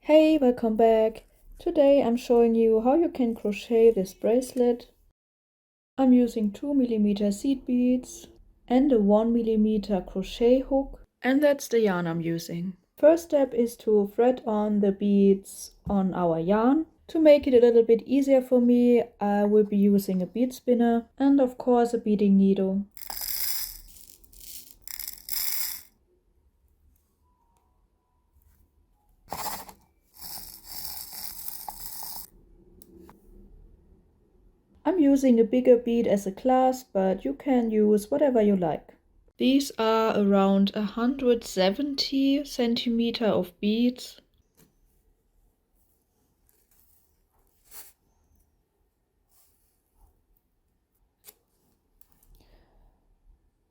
Hey, welcome back. Today I'm showing you how you can crochet this bracelet. I'm using 2mm seed beads and a 1mm crochet hook, and that's the yarn I'm using. First step is to thread on the beads on our yarn. To make it a little bit easier for me, I will be using a bead spinner and of course a beading needle. I'm using a bigger bead as a clasp, but you can use whatever you like. These are around 170 centimeter of beads.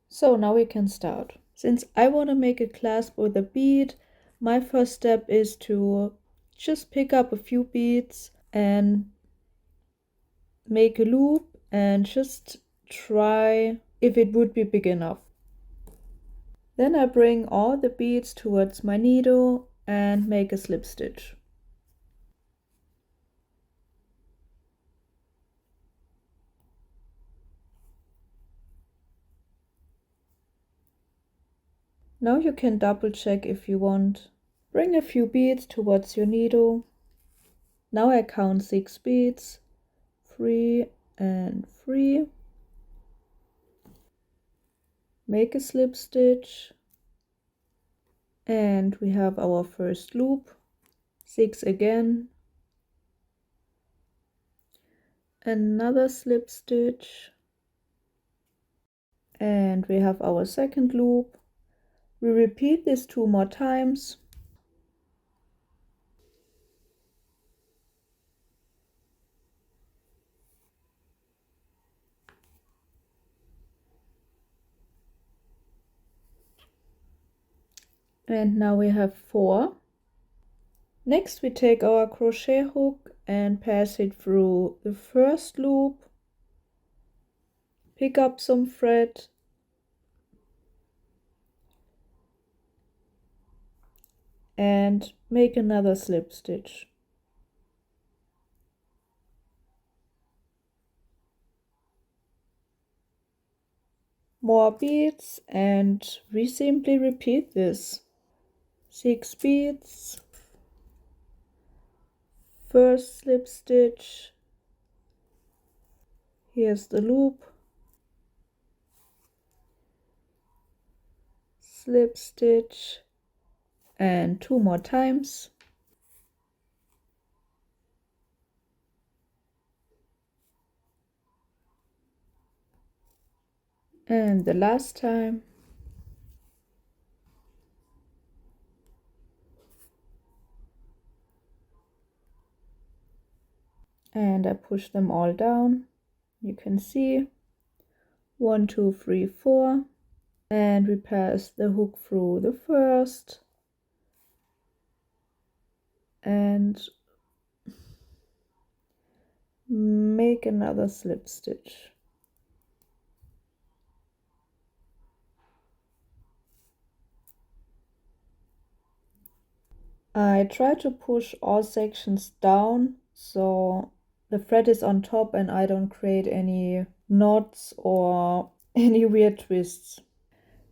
So now we can start. Since I want to make a clasp with a bead, my first step is to just pick up a few beads and make a loop and just try if it would be big enough. Then I bring all the beads towards my needle and make a slip stitch. Now you can double check if you want. Bring a few beads towards your needle. Now I count 6 beads, 3 and 3. Make a slip stitch. And we have our first loop. 6 again. Another slip stitch. And we have our second loop. We repeat this 2 more times. And now we have 4. Next we take our crochet hook and pass it through the first loop. Pick up some thread. And make another slip stitch. More beads, and we simply repeat this. 6 beads, first slip stitch, here's the loop, slip stitch, and 2 more times. And the last time. And I push them all down. You can see 1, 2, 3, 4. And we pass the hook through the first and make another slip stitch. I try to push all sections down so the thread is on top and I don't create any knots or any weird twists.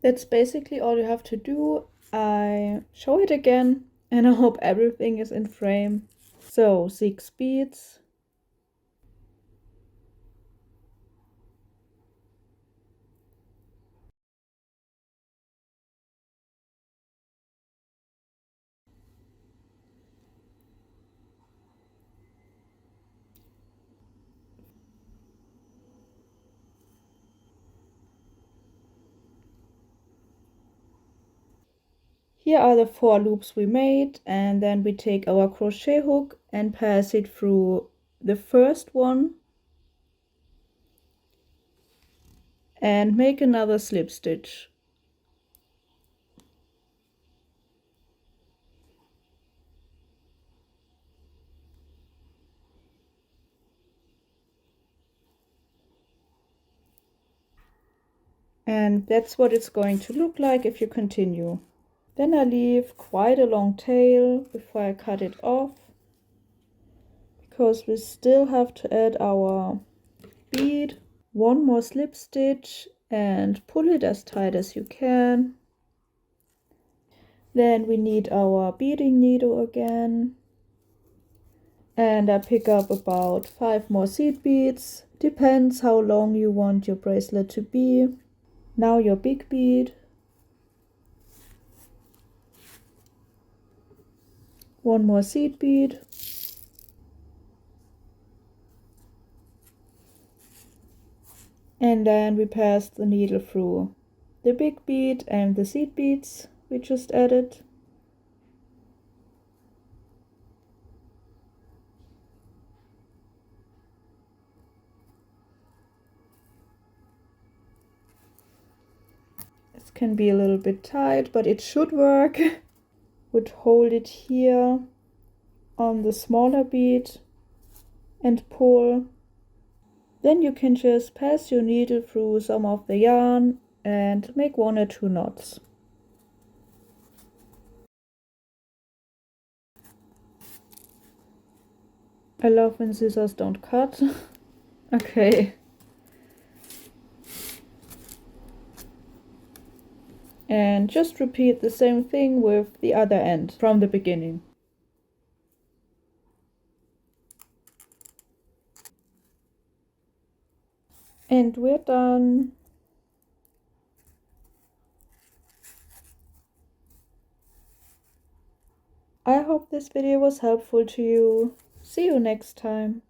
That's basically all you have to do. I show it again and I hope everything is in frame. So 6 beads. Here are the 4 loops we made, and then we take our crochet hook and pass it through the first one and make another slip stitch. And that's what it's going to look like if you continue. Then I leave quite a long tail before I cut it off, because we still have to add our bead. One more slip stitch and pull it as tight as you can. Then we need our beading needle again. And I pick up about 5 more seed beads. Depends how long you want your bracelet to be. Now your big bead. One more seed bead. And then we pass the needle through the big bead and the seed beads we just added. This can be a little bit tight, but it should work. Would hold it here on the smaller bead and pull. Then you can just pass your needle through some of the yarn and make 1 or 2 knots. I love when scissors don't cut. Okay. And just repeat the same thing with the other end from the beginning. And we're done. I hope this video was helpful to you. See you next time.